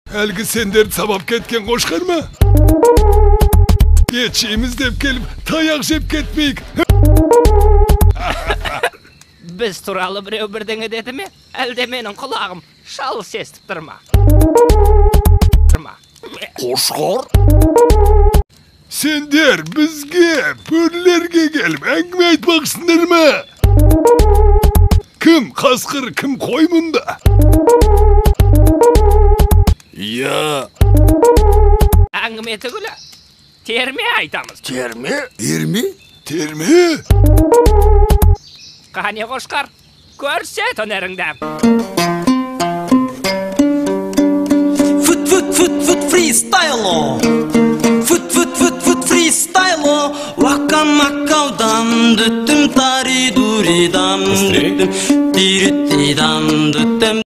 Әлгі сендерді сабап кеткен қошқар ма? Ет деп келіп, таяқ жеп кетмейік. Біз туралы біреу бірдеңе деді ме? Әлде менің құлағым шалыс естіп тұрма. Қошқар? Сендер бізге, пөрлерге келіп, әңгіме айтпақсыңдар ма? Кім қасқыр, кім қой мұнда? Иә. Әңгіме түгілі, терме айтамыз. Терме? Ерме? Терме? Қане қошқар, көрсет өнеріңді. Фут фристайло. Фут фристайло. Вака макаудан дүттім тари дуридан дүттім. Тирит тидан дүттім.